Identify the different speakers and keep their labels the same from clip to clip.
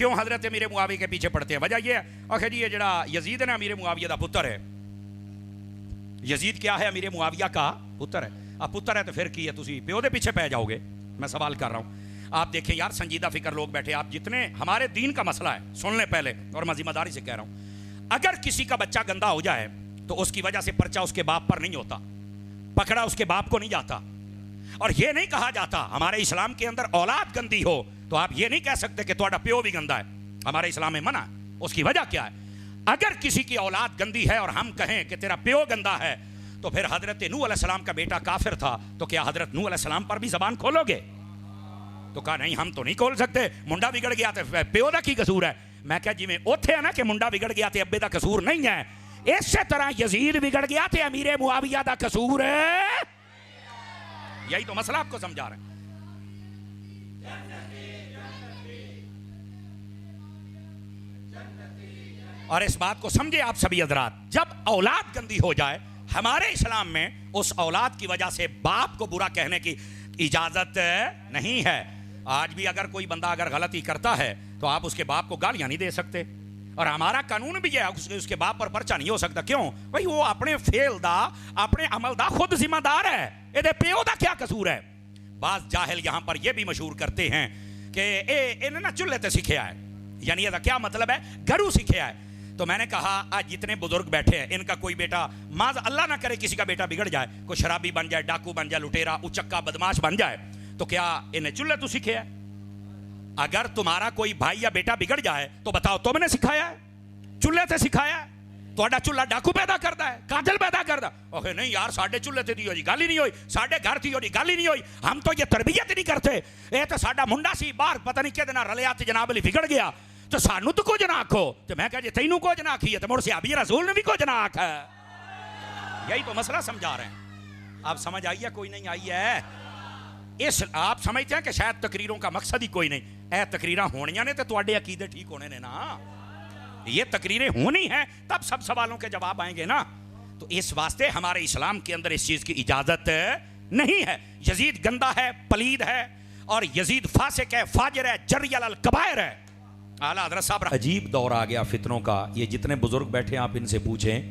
Speaker 1: کیوں حضرت امیر معاویہ کے پیچھے پڑتے ہیں؟ وجہ یہ ہے آخر جی یہ جڑا یزید ہے نا امیر معاویہ دا پتر ہے. یزید کیا ہے؟ امیر معاویہ کا پتر ہے. اب پتر ہے تو پھر کی ہے تسی پیو دے پیچھے پہ جاؤ گے؟ میں سوال کر رہا ہوں. آپ دیکھیں یار سنجیدہ فکر لوگ بیٹھے, آپ جتنے ہمارے دین کا مسئلہ ہے سن لیں پہلے, اور میں ذمہ داری سے کہہ رہا ہوں, اگر کسی کا بچہ گندا ہو جائے تو اس کی وجہ سے پرچہ اس کے باپ پر نہیں ہوتا, پکڑا اس کے باپ کو نہیں جاتا, اور یہ نہیں کہا جاتا ہمارے اسلام کے اندر اولاد گندی ہو تو آپ یہ نہیں کہہ سکتے کہ تہاڈا پیو بھی گندا ہے. ہمارے اسلام میں منع ہے. اس کی وجہ کیا ہے؟ اگر کسی کی اولاد گندی ہے اور ہم کہیں کہ تیرا پیو گندا ہے تو پھر حضرت نوح علیہ السلام کا بیٹا کافر تھا, تو کیا حضرت نوح علیہ السلام پر بھی زبان کھولو گے؟ تو کہا نہیں ہم تو نہیں کھول سکتے, منڈا بگڑ گیا تو پیو دا کی قصور ہے. میں کہا جی میں اوتھے ہے نا کہ منڈا بگڑ گیا تے ابے دا قصور نہیں ہے, اسی طرح یزید بگڑ گیا تے امیر معاویہ دا قصور ہے. یہی تو مسئلہ آپ کو سمجھا رہے ہیں. اور اس بات کو سمجھے آپ سبھی حضرات, جب اولاد گندی ہو جائے ہمارے اسلام میں اس اولاد کی وجہ سے باپ کو برا کہنے کی اجازت نہیں ہے. آج بھی اگر کوئی بندہ اگر غلطی کرتا ہے تو آپ اس کے باپ کو گالیاں نہیں دے سکتے, اور ہمارا قانون بھی ہے اس کے باپ پر پرچہ نہیں ہو سکتا. کیوں بھائی؟ وہ اپنے فعل دا اپنے عمل دا خود ذمہ دار ہے, یہ پیو دا کیا قصور ہے. بعض جاہل یہاں پر یہ بھی مشہور کرتے ہیں کہ انہیں نا چولہے تے سیکھیا ہے, یعنی یہ کیا مطلب ہے؟ گھروں سیکھیا ہے. تو میں نے کہا آج جتنے بزرگ بیٹھے ہیں ان کا کوئی بیٹا معاذ اللہ نہ کرے کسی کا بیٹا بگڑ جائے, کوئی شرابی بن جائے, ڈاکو بن جائے, لٹیرا اچکا بدماش بن جائے, تو کیا انہیں چولہے تو سیکھے ہے؟ اگر تمہارا کوئی بھائی یا بیٹا بگڑ جائے تو بتاؤ تم نے سکھایا ہے؟ چولہے سے سکھایا ہے؟ تہاڈا چولہا ڈاکو پیدا کرتا ہے, قاتل پیدا کرتا؟ اوہ نہیں یار ساڈے چولہے تے دی ہوئی گل ہی نہیں ہوئی, ساڈے گھر تھی ہوئی گل ہی نہیں ہوئی, ہم تو یہ تربیت نہیں کرتے. اے تو ساڈا منڈا سی باہر پتہ نہیں کدے نال رلیا تے جناب علی بگڑ گیا, تو سانو تو کچھ نہ آکھو. تو میں کہا جی تینوں کچھ نہ آکھی ہے تو مڑ صحابی رسول نے بھی کچھ نہ آکھا. یہی تو مسئلہ سمجھا رہے ہیں. آپ سمجھ آئی ہے کوئی نہیں آئی ہے؟ اس آپ سمجھتے ہیں کہ شاید تقریروں کا مقصد ہی کوئی نہیں. اے تقریراں ہونیاں نے تو تواڈے عقیدے ٹھیک ہونے نے نا, یہ تقریریں ہونی ہیں تب سب سوالوں کے جواب آئیں گے نا. تو اس واسطے ہمارے اسلام کے اندر اس چیز کی اجازت نہیں ہے. یزید گندا ہے, پلید ہے, اور یزید فاسق ہے, فاجر ہے, جری علی الکبائر ہے. اعلیٰ حضرت صاحب عجیب دور آ گیا فتنوں کا. یہ جتنے بزرگ بیٹھے ہیں آپ ان سے پوچھیں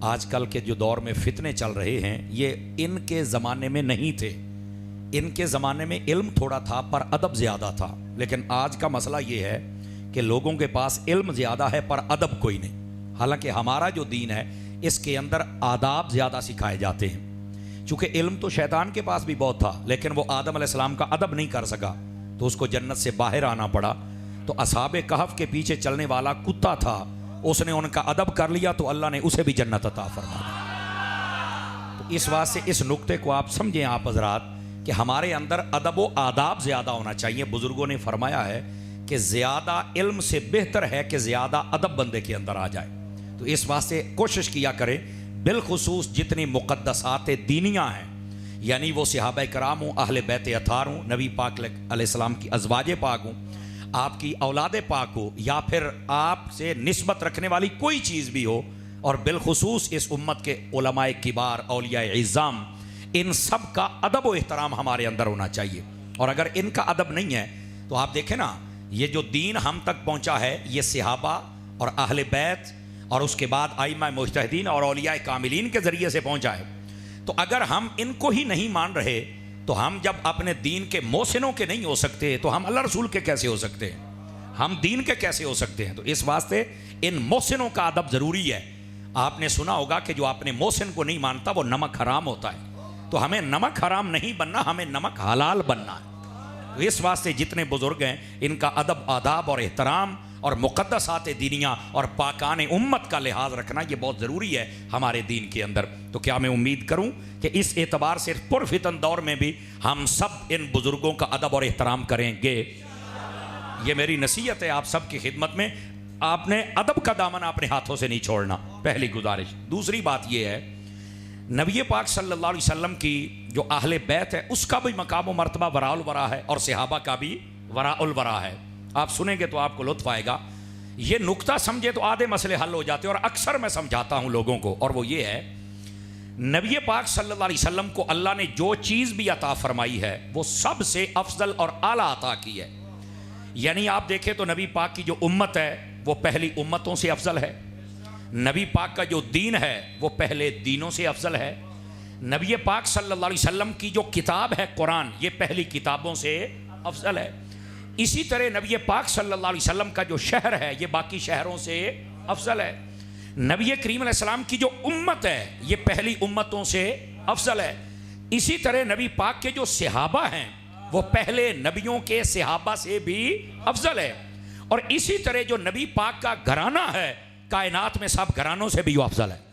Speaker 1: آج کل کے جو دور میں فتنے چل رہے ہیں یہ ان کے زمانے میں نہیں تھے. ان کے زمانے میں علم تھوڑا تھا پر ادب زیادہ تھا, لیکن آج کا مسئلہ یہ ہے کہ لوگوں کے پاس علم زیادہ ہے پر ادب کوئی نہیں. حالانکہ ہمارا جو دین ہے اس کے اندر آداب زیادہ سکھائے جاتے ہیں. چونکہ علم تو شیطان کے پاس بھی بہت تھا لیکن وہ آدم علیہ السلام کا ادب نہیں کر سکا تو اس کو جنت سے باہر آنا پڑا. تو اصحاب کہف کے پیچھے چلنے والا کتا تھا, اس نے ان کا ادب کر لیا تو اللہ نے اسے بھی جنت عطا فرما دی. تو اس واسطے اس نقطے کو آپ سمجھیں آپ حضرات کہ ہمارے اندر ادب و آداب زیادہ ہونا چاہیے. بزرگوں نے فرمایا ہے کہ زیادہ علم سے بہتر ہے کہ زیادہ ادب بندے کے اندر آ جائے. تو اس واسطے کوشش کیا کریں بالخصوص جتنی مقدسات دینیاں ہیں, یعنی وہ صحابہ کرام ہوں, اہل بیت اطہار ہوں, نبی پاک علیہ السلام کی ازواج پاک ہوں, آپ کی اولاد پاک ہو, یا پھر آپ سے نسبت رکھنے والی کوئی چیز بھی ہو, اور بالخصوص اس امت کے علماء کبار, اولیاء اعظام, ان سب کا ادب و احترام ہمارے اندر ہونا چاہیے. اور اگر ان کا ادب نہیں ہے تو آپ دیکھیں نا یہ جو دین ہم تک پہنچا ہے یہ صحابہ اور اہل بیت اور اس کے بعد ائمہ مجتہدین اور اولیاء کاملین کے ذریعے سے پہنچا ہے. تو اگر ہم ان کو ہی نہیں مان رہے تو ہم جب اپنے دین کے محسنوں کے نہیں ہو سکتے تو ہم اللہ رسول کے کیسے ہو سکتے ہیں, ہم دین کے کیسے ہو سکتے ہیں. تو اس واسطے ان محسنوں کا ادب ضروری ہے. آپ نے سنا ہوگا کہ جو اپنے محسن کو نہیں مانتا وہ نمک حرام ہوتا ہے. تو ہمیں نمک حرام نہیں بننا, ہمیں نمک حلال بننا ہے. تو اس واسطے جتنے بزرگ ہیں ان کا ادب, آداب اور احترام اور مقدسات دینیاں اور پاکان امت کا لحاظ رکھنا یہ بہت ضروری ہے ہمارے دین کے اندر. تو کیا میں امید کروں کہ اس اعتبار سے پرفتن دور میں بھی ہم سب ان بزرگوں کا ادب اور احترام کریں گے. یہ میری نصیحت ہے آپ سب کی خدمت میں. آپ نے ادب کا دامن اپنے ہاتھوں سے نہیں چھوڑنا, پہلی گزارش. دوسری بات یہ ہے نبی پاک صلی اللہ علیہ وسلم کی جو اہل بیت ہے اس کا بھی مقام و مرتبہ وراء الورا ہے اور صحابہ کا بھی وراء الورا ہے. آپ سنیں گے تو آپ کو لطف آئے گا. یہ نقطہ سمجھے تو آدھے مسئلے حل ہو جاتے ہیں, اور اکثر میں سمجھاتا ہوں لوگوں کو, اور وہ یہ ہے نبی پاک صلی اللہ علیہ وسلم کو اللہ نے جو چیز بھی عطا فرمائی ہے وہ سب سے افضل اور اعلیٰ عطا کی ہے. یعنی آپ دیکھیں تو نبی پاک کی جو امت ہے وہ پہلی امتوں سے افضل ہے، نبی پاک کا جو دین ہے وہ پہلے دینوں سے افضل ہے، نبی پاک صلی اللہ علیہ وسلم کی جو کتاب ہے قرآن یہ پہلی کتابوں سے افضل ہے، اسی طرح نبی پاک صلی اللہ علیہ وسلم کا جو شہر ہے یہ باقی شہروں سے افضل ہے، نبی کریم علیہ السلام کی جو امت ہے یہ پہلی امتوں سے افضل ہے، اسی طرح نبی پاک کے جو صحابہ ہیں وہ پہلے نبیوں کے صحابہ سے بھی افضل ہے، اور اسی طرح جو نبی پاک کا گھرانہ ہے کائنات میں سب گھرانوں سے بھی وہ افضل ہے۔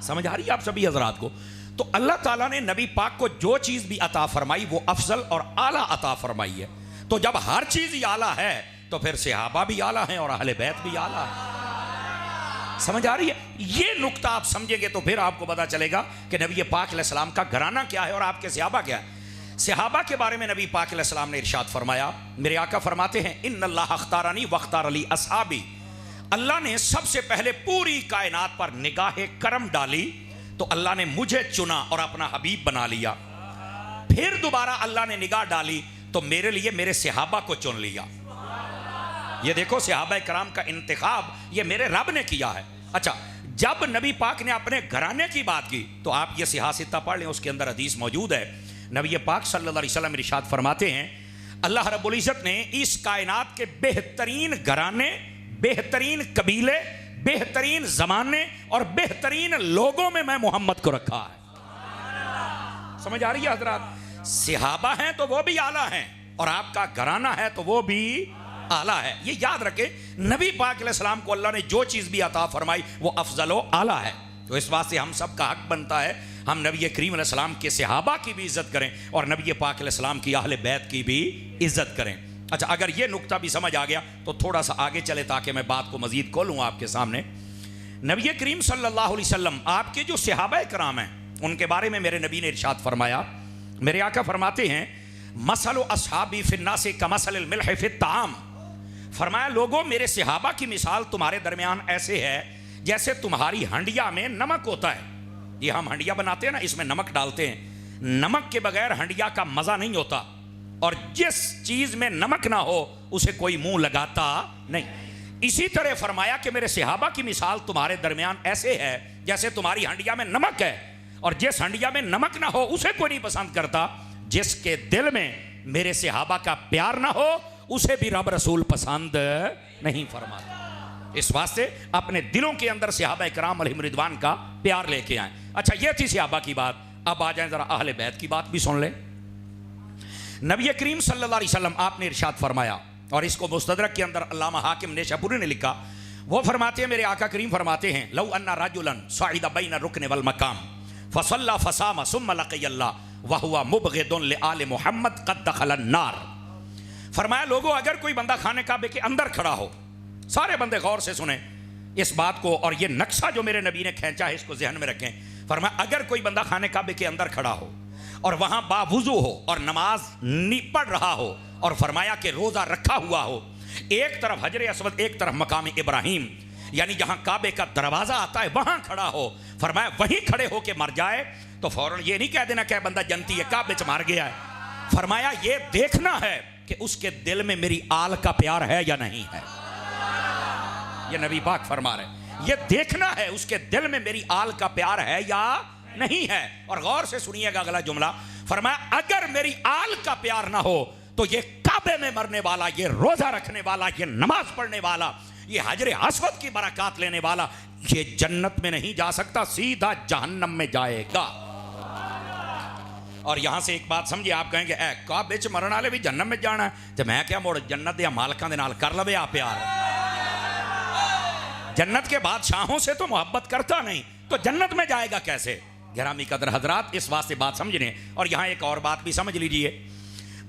Speaker 1: سمجھ آ رہی ہے آپ سبھی حضرات کو؟ تو اللہ تعالیٰ نے نبی پاک کو جو چیز بھی عطا فرمائی وہ افضل اور اعلیٰ عطا فرمائی ہے، تو جب ہر چیز ہی اعلیٰ ہے تو پھر صحابہ بھی اعلیٰ ہیں اور اہل بیت بھی اعلیٰ ہیں۔ سمجھ آ رہی ہے؟ یہ نقطہ آپ سمجھیں گے تو پھر آپ کو پتا چلے گا کہ نبی پاک علیہ السلام کا گھرانہ کیا ہے اور آپ کے صحابہ کیا ہے۔ صحابہ کے بارے میں نبی پاک علیہ السلام نے ارشاد فرمایا، میرے آقا فرماتے ہیں ان اللہ اختارنی واختار لی اصحابی، اللہ نے سب سے پہلے پوری کائنات پر نگاہ کرم ڈالی تو اللہ نے مجھے چنا اور اپنا حبیب بنا لیا، پھر دوبارہ اللہ نے نگاہ ڈالی تو میرے لیے میرے صحابہ کو چن لیا۔ یہ دیکھو صحابہ کرام کا انتخاب یہ میرے رب نے کیا ہے۔ اچھا، جب نبی پاک نے اپنے گھرانے کی بات کی تو آپ یہ صحیح ستہ پڑھ لیں، اس کے اندر حدیث موجود ہے، نبی پاک صلی اللہ علیہ وسلم ارشاد فرماتے ہیں اللہ رب العزت نے اس کائنات کے بہترین گھرانے، بہترین قبیلے، بہترین زمانے اور بہترین لوگوں میں محمد کو رکھا ہے۔ سمجھ آ رہی ہے حضرات؟ صحابہ ہیں تو وہ بھی اعلیٰ ہیں اور آپ کا گھرانہ ہے تو وہ بھی اعلیٰ ہے۔ یہ یاد رکھیں، نبی پاک علیہ السلام کو اللہ نے جو چیز بھی عطا فرمائی وہ افضل و اعلیٰ ہے، تو اس واسطے ہم سب کا حق بنتا ہے ہم نبی کریم علیہ السلام کے صحابہ کی بھی عزت کریں اور نبی پاک علیہ السلام کی اہل بیت کی بھی عزت کریں۔ اچھا، اگر یہ نقطہ بھی سمجھ آ گیا تو تھوڑا سا آگے چلے تاکہ میں بات کو مزید کھولوں آپ کے سامنے۔ نبی کریم صلی اللہ علیہ وسلم آپ کے جو صحابہ کرام ہیں ان کے بارے میں میرے نبی نے ارشاد فرمایا، میرے آقا فرماتے ہیں مثل اصحابی فی الناس کمثل الملح فی الطعام، فرمایا لوگوں میرے صحابہ کی مثال تمہارے درمیان ایسے ہے جیسے تمہاری ہنڈیا میں نمک ہوتا ہے۔ یہ ہم ہنڈیا بناتے ہیں نا، اس میں نمک ڈالتے ہیں، نمک کے بغیر ہنڈیا کا مزہ نہیں ہوتا، اور جس چیز میں نمک نہ ہو اسے کوئی منہ لگاتا نہیں۔ اسی طرح فرمایا کہ میرے صحابہ کی مثال تمہارے درمیان ایسے ہے جیسے تمہاری ہنڈیا میں نمک ہے، اور جس ہنڈیا میں نمک نہ ہو اسے کوئی نہیں پسند کرتا، جس کے دل میں میرے صحابہ کا پیار نہ ہو اسے بھی رب رسول پسند نہیں فرماتا۔ اس واسطے اپنے دلوں کے اندر صحابہ کرام علیہم رضوان کا پیار لے کے آئیں۔ اچھا، یہ تھی صحابہ کی بات، اب آ جائیں ذرا اہل بیت کی بات بھی سن لیں۔ نبی کریم صلی اللہ علیہ وسلم آپ نے ارشاد فرمایا، اور اس کو مستدرک کے اندر علامہ حاکم نیشابوری نے لکھا، وہ فرماتے ہیں میرے آقا کریم فرماتے ہیں لو ان رجلا صعد بین الرکن والمقام فصلى فصام ثم لقي الله وهو مبغض لآل محمد قد دخل النار، فرمایا لوگوں اگر کوئی بندہ خانہ کعبے کے اندر کھڑا ہو، سارے بندے غور سے سنیں اس بات کو، اور یہ نقشہ جو میرے نبی نے کھینچا ہے اس کو ذہن میں رکھیں، فرمایا اگر کوئی بندہ خانہ کعبے کے اندر کھڑا ہو اور وہاں باوضو ہو اور نماز نہیں پڑھ رہا ہو، اور فرمایا کہ روزہ رکھا ہوا ہو، ایک طرف حجر اسود ایک طرف مقام ابراہیم، یعنی جہاں کعبے کا دروازہ آتا ہے وہاں کھڑا ہو، فرمایا وہیں کھڑے ہو کے مر جائے تو فوراً یہ نہیں کہہ دینا کہ بندہ جنتی ہے کعبے چ مار گیا ہے، فرمایا یہ دیکھنا ہے کہ اس کے دل میں میری آل کا پیار ہے یا نہیں ہے۔ یہ نبی پاک فرما رہے ہیں، یہ دیکھنا ہے اس کے دل میں میری آل کا پیار ہے یا نہیں ہے۔ اور غور سے سنیے گا اگلا جملہ، فرمایا اگر میری آل کا پیار نہ ہو تو یہ کعبے میں مرنے والا، یہ روزہ رکھنے والا، یہ نماز پڑھنے والا، یہ حجر اسود کی برکات لینے والا، یہ جنت میں نہیں جا سکتا، سیدھا جہنم میں جائے گا۔ اور یہاں سے ایک بات سمجھے، آپ کہیں گے اے کعبے چ مرن والے بھی جہنم میں جانا ہے، تو میں کیا موڑ جنت یا مالکاں دے نال کر لوے آ پیار، جنت کے بادشاہوں سے تو محبت کرتا نہیں تو جنت میں جائے گا کیسے؟ گرامی قدر حضرات، اس واسطے بات سمجھنے، اور یہاں ایک اور بات بھی سمجھ لیجئے،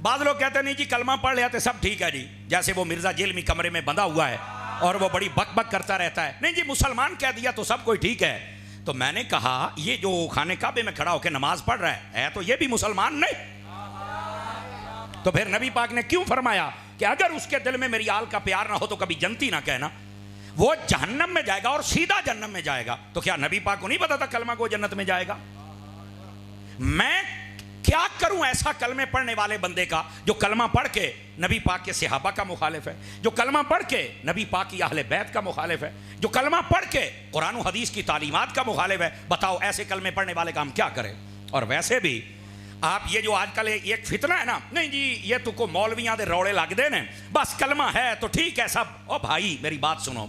Speaker 1: بعض لوگ کہتے ہیں نہیں جی کلمہ پڑھ لیا تو سب ٹھیک ہے جی، جیسے وہ مرزا جیل میں کمرے میں بندھا ہوا ہے اور وہ بڑی بک بک کرتا رہتا ہے، نہیں جی مسلمان کہہ دیا تو سب کوئی ٹھیک ہے۔ تو میں نے کہا یہ جو خانہ کعبے میں کھڑا ہو کے نماز پڑھ رہا ہے تو یہ بھی مسلمان نہیں؟ تو پھر نبی پاک نے کیوں فرمایا کہ اگر اس کے دل میں میری آل کا پیار نہ ہو تو کبھی جنتی نہ کہنا، وہ جہنم میں جائے گا اور سیدھا جہنم میں جائے گا؟ تو کیا نبی پاک کو نہیں پتا تھا کلمہ کو جنت میں جائے گا؟ میں کیا کروں ایسا کلمے پڑھنے والے بندے کا جو کلمہ پڑھ کے نبی پاک کے صحابہ کا مخالف ہے، جو کلمہ پڑھ کے نبی پاک کی اہل بیت کا مخالف ہے، جو کلمہ پڑھ کے قرآن و حدیث کی تعلیمات کا مخالف ہے. بتاؤ ایسے کلمے پڑھنے والے کا ہم کیا کریں؟ اور ویسے بھی آپ یہ جو آج کل ایک فتنہ ہے نا، نہیں جی یہ تو کو مولویاں دے روڑے لگ دے نے، بس کلمہ ہے تو ٹھیک ہے سب. او بھائی میری بات سنو،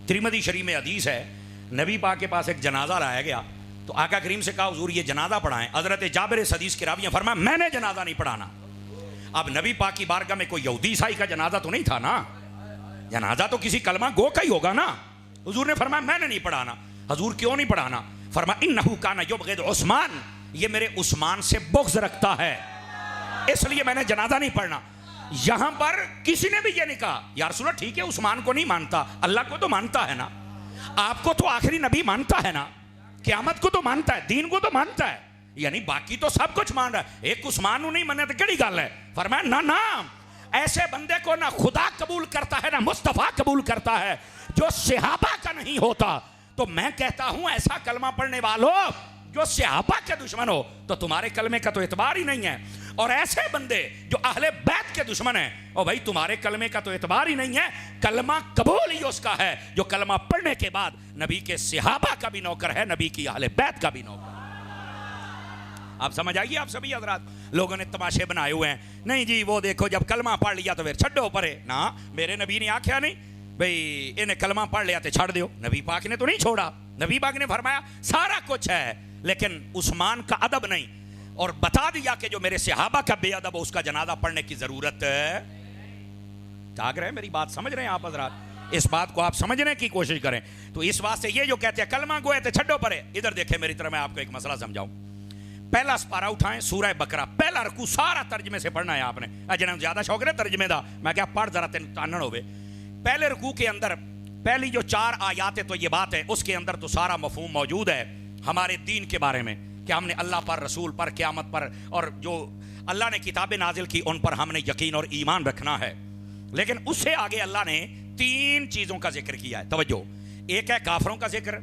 Speaker 1: ترمذی شریف میں حدیث ہے، نبی پاک کے پاس ایک جنازہ لایا گیا تو آقا کریم سے کہا حضور یہ جنازہ پڑھائیں. حضرت جابر اس حدیث کے راوی ہیں، فرمایا میں نے جنازہ نہیں پڑھانا. اب نبی پاک کی بارگاہ میں کوئی یہودی عیسائی کا جنازہ تو نہیں تھا نا، جنازہ تو کسی کلمہ گو کا ہی ہوگا نا. حضور نے فرمایا میں نے نہیں پڑھانا. حضور کیوں نہیں پڑھانا؟ فرمایا انہ کان یبغض عثمان، یہ میرے عثمان سے بغض رکھتا ہے اس لیے میں نے جنازہ نہیں پڑھنا. یہاں پر کسی نے بھی یہ نہیں کہا یا رسول اللہ ٹھیک ہے ٹھیک کو نہیں مانتا، اللہ کو تو مانتا ہے نا، آپ کو تو آخری نبی مانتا ہے نا، قیامت کو تو مانتا ہے، دین کو تو مانتا ہے، یعنی باقی تو سب کچھ مان رہا ہے، ایک عثمان نہیں مانے تو کیڑی گل ہے؟ فرمایا نہ ایسے بندے کو نہ خدا قبول کرتا ہے نہ مصطفیٰ قبول کرتا ہے جو صحابہ کا نہیں ہوتا. تو میں کہتا ہوں ایسا کلمہ پڑھنے والوں جو صحابہ کے دشمن ہو تو تمہارے کلمے کا تو اعتبار ہی نہیں ہے، اور ایسے بندے جو اہل بیت کے دشمن ہیں او بھائی تمہارے کلمے کا تو اعتبار ہی نہیں ہے. کلمہ قبول ہی اس کا ہے جو کلمہ پڑھنے کے بعد نبی کے صحابہ کا بھی نوکر ہے، نبی کی اہل بیت کا بھی نوکر. آپ سمجھ آئیے آپ سبھی حضرات. لوگوں نے تماشے بنائے ہوئے ہیں، نہیں جی وہ دیکھو جب کلمہ پڑھ لیا تو پھر چھڈو پرے. نا میرے نبی نے آکھیا نہیں بھئی انہیں کلمہ پڑھ لیا تو چھڑ دیو، نبی پاک نے تو نہیں چھوڑا. نبی پاک نے فرمایا سارا کچھ ہے لیکن عثمان کا ادب نہیں، اور بتا دیا کہ جو میرے صحابہ کا بے ادب ہو اس کا جنازہ پڑھنے کی ضرورت ہے. جاگ رہے ہیں میری بات سمجھ رہے ہیں آپ حضرات؟ اس بات کو آپ سمجھنے کی کوشش کریں. تو اس واسطے یہ جو کہتے ہیں کلمہ گوئے تو چھڈو پرے، ادھر دیکھیں میری طرح میں آپ کو ایک مسئلہ سمجھاؤں. پہلا سپارہ اٹھائیں سورہ بقرہ، پہلا رکوع سارا ترجمے سے پڑھنا ہے آپ نے. جنہوں زیادہ شوق ہے ترجمے دا میں کہا پڑھ ذرا تین تانن ہوئے. پہلے رکوع کے اندر پہلی جو 4 آیات تو یہ بات ہے اس کے اندر تو سارا مفہوم موجود ہے ہمارے دین کے بارے میں کہ ہم نے اللہ پر، رسول پر، قیامت پر، اور جو اللہ نے کتابیں نازل کی ان پر ہم نے یقین اور ایمان رکھنا ہے. لیکن اس سے آگے اللہ نے 3 چیزوں کا ذکر کیا ہے. توجہ، ایک ہے کافروں کا ذکر،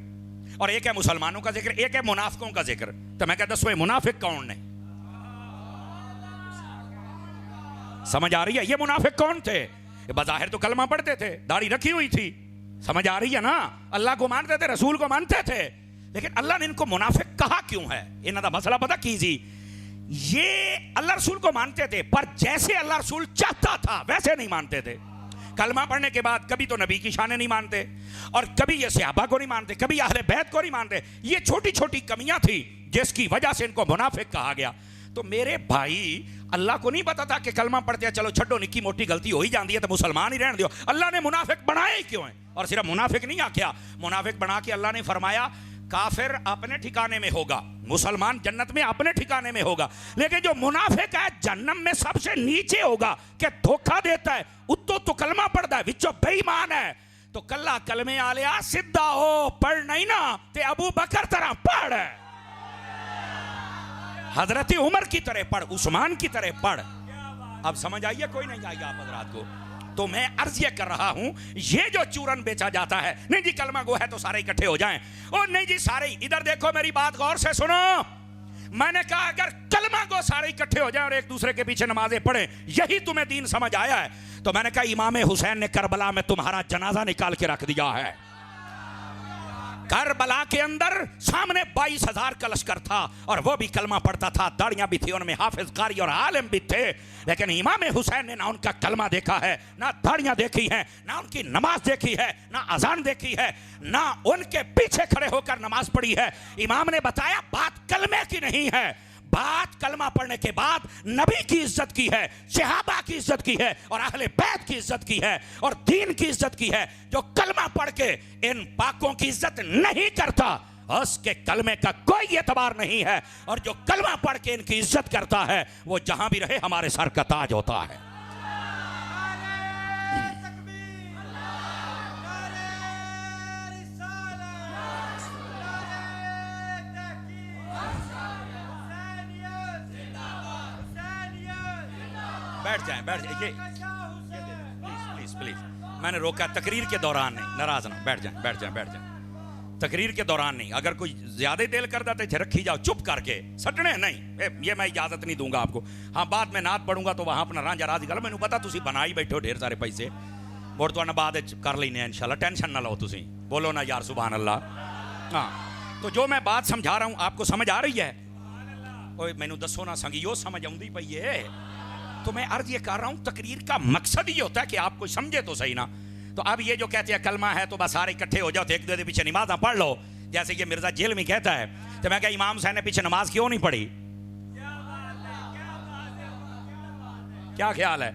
Speaker 1: اور ایک ہے مسلمانوں کا ذکر، ایک ہے منافقوں کا ذکر. تو میں کہتا ہوں منافق کون نے؟ سمجھ آ رہی ہے؟ یہ منافق کون تھے؟ بظاہر تو کلمہ پڑھتے تھے، داڑھی رکھی ہوئی تھی، سمجھ آ رہی ہے نا، اللہ کو مانتے تھے، رسول کو مانتے تھے، لیکن اللہ نے ان کو منافق کہا کیوں ہے؟ انہاں دا مسئلہ پتہ کیجیے. یہ اللہ رسول کو مانتے تھے پر جیسے اللہ رسول چاہتا تھا ویسے نہیں مانتے تھے. کلمہ پڑھنے کے بعد کبھی تو نبی کی شانیں نہیں مانتے، اور کبھی یہ صحابہ کو نہیں مانتے، کبھی اہل بیت کو نہیں مانتے. یہ چھوٹی چھوٹی کمیاں تھی جس کی وجہ سے ان کو منافق کہا گیا. تو میرے بھائی اللہ کو نہیں پتا تھا کہ کلمہ پڑھتے ہیں چلو چھڈو نکی موٹی غلطی ہو ہی جاندی ہے تو مسلمان ہی رہن دیو. اللہ نے منافق بنائے ہی کیوں ہیں؟ اور صرف منافق نہیں آکھیا، منافق بنا کے اللہ نے فرمایا کافر اپنے ٹھکانے میں ہوگا، مسلمان جنت میں اپنے ٹھکانے میں ہوگا، لیکن جو منافق ہے جہنم میں سب سے نیچے ہوگا کہ دھوکہ دیتا ہے، اتو تو کلمہ پڑھتا ہے وچوں بے ایمان ہے. تو کلا کلمے آلیا سدھا ہو، پڑھ نہیں نا تے ابو بکر طرح پڑھ، حضرت عمر کی طرح پڑھ، عثمان کی طرح پڑھ. اب سمجھ آئیے کوئی نہیں آئیے آپ حضرات کو؟ تو میں عرض یہ کر رہا ہوں یہ جو چورن بیچا جاتا ہے، نہیں جی کلمہ گو ہے تو سارے اکٹھے ہو جائیں، اور نہیں جی سارے ادھر دیکھو میری بات غور سے سنو. میں نے کہا اگر کلمہ گو سارے اکٹھے ہو جائیں اور ایک دوسرے کے پیچھے نمازیں پڑھیں یہی تمہیں دین سمجھ آیا ہے، تو میں نے کہا امام حسین نے کربلا میں تمہارا جنازہ نکال کے رکھ دیا ہے. کربلا کے اندر سامنے 22,000 کا لشکر تھا اور وہ بھی کلمہ پڑھتا تھا، داڑیاں بھی تھی، ان میں حافظ قاری اور عالم بھی تھے، لیکن امام حسین نے نہ ان کا کلمہ دیکھا ہے، نہ داڑیاں دیکھی ہیں، نہ ان کی نماز دیکھی ہے، نہ اذان دیکھی ہے، نہ ان کے پیچھے کھڑے ہو کر نماز پڑھی ہے. امام نے بتایا بات کلمے کی نہیں ہے، بات کلمہ پڑھنے کے بعد نبی کی عزت کی ہے، صحابہ کی عزت کی ہے، اور اہل بیت کی عزت کی ہے، اور دین کی عزت کی ہے. جو کلمہ پڑھ کے ان پاکوں کی عزت نہیں کرتا اس کے کلمے کا کوئی اعتبار نہیں ہے، اور جو کلمہ پڑھ کے ان کی عزت کرتا ہے وہ جہاں بھی رہے ہمارے سر کا تاج ہوتا ہے. بیٹھ جائیں پلیز میں نے روکا تقریر کے دوران، نہیں ناراض نہ، بیٹھ جائیں. تقریر کے دوران نہیں. اگر کوئی زیادہ دل کرتا تو رکھی جاؤ چپ کر کے, سٹنے نہیں, یہ میں اجازت نہیں دوں گا آپ کو. ہاں بعد میں نعت پڑھوں گا تو وہاں اپنا رانجھا راضی کر. مینوں پتا تسی بنا ہی بیٹھو ڈھیر سارے پیسے, مڑ تو بعد کر لینے انشاءاللہ, ٹینشن نہ لو تسی. بولو نا یار سبحان اللہ. ہاں تو جو میں بات سمجھا رہا ہوں آپ کو سمجھ آ رہی ہے؟ اوے مینوں دسو نا سنگیو سمجھ آؤندی پئی ہے؟ تو میں عرض یہ کر رہا ہوں تقریر کا مقصد یہ ہوتا ہے کہ آپ کو سمجھے تو صحیح نا. تو اب یہ جو کہتے ہیں کلمہ ہے تو بس سارے اکٹھے ہو جاؤ تو ایک دوسرے پیچھے نمازاں پڑھ لو, جیسے یہ مرزا جیل میں کہتا ہے. تو میں کہا امام حسین نے پیچھے نماز کیوں نہیں پڑھی؟ کیا خیال ہے؟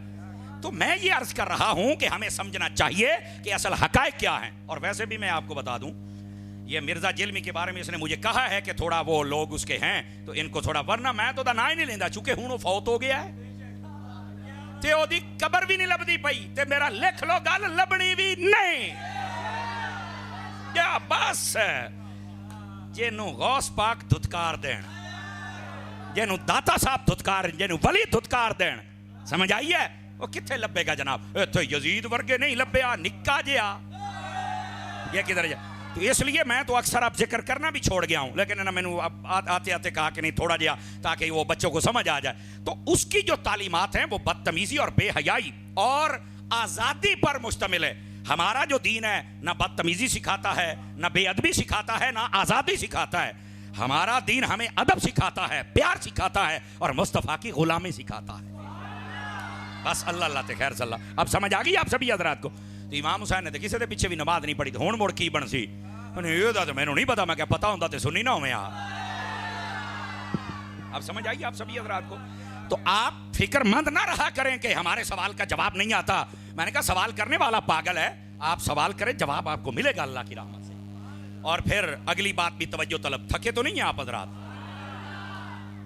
Speaker 1: تو میں یہ عرض کر رہا ہوں کہ ہمیں سمجھنا چاہیے کہ اصل حقائق کیا ہیں. اور ویسے بھی میں آپ کو بتا دوں, یہ مرزا جلمی کے بارے میں اس نے مجھے کہا ہے کہ تھوڑا وہ لوگ اس کے ہیں تو ان کو تھوڑا, ورنہ میں تو نا ہی نہیں لیندہ, چونکہ ہوں وہ فوت ہو گیا ہے تے او دی قبر بھی نہیں لبدی پئی تے میرا لکھ لو گل لبنی بھی نہیں. کیا بس جنوں غوث پاک دھتکار دین, جنوں داتا صاحب دھتکار, جنوں ولی دھتکار دین, سمجھ آئی ہے؟ وہ کتھے لبے گا جناب؟ تو یزید ورگے نہیں لبیا, نکا جیا یہ کدھر جا. تو اس لیے میں تو اکثر اب ذکر کرنا بھی چھوڑ گیا ہوں, لیکن میں نے آتے آتے کہا کہ نہیں تھوڑا جیا تاکہ وہ بچوں کو سمجھ آ جائے. تو اس کی جو تعلیمات ہیں وہ بدتمیزی اور بے حیائی اور آزادی پر مشتمل ہے. ہمارا جو دین ہے نہ بدتمیزی سکھاتا ہے, نہ بے ادبی سکھاتا ہے, نہ آزادی سکھاتا ہے. ہمارا دین ہمیں ادب سکھاتا ہے, پیار سکھاتا ہے اور مصطفیٰ کی غلامی سکھاتا ہے. بس اللہ اللہ تے خیر صلی اللہ. اب سمجھ آ گئی آپ سبھی حضرات کو؟ تو امام حسین نے تو کسی دے پیچھے بھی نماز نہیں پڑھی, تو ہون موڑ کی بن سی یہ تو میں نہیں پتا, میں کیا پتا ہوتا تو سنی نہ ہو میں. اب سمجھ آئیے آپ سبھی حضرات کو؟ تو آپ فکر مند نہ رہا کریں کہ ہمارے سوال کا جواب نہیں آتا. میں نے کہا سوال کرنے والا پاگل ہے, آپ سوال کریں جواب آپ کو ملے گا اللہ کی رحمت سے. اور پھر اگلی بات بھی توجہ طلب, تھکے تو نہیں ہیں آپ حضرات؟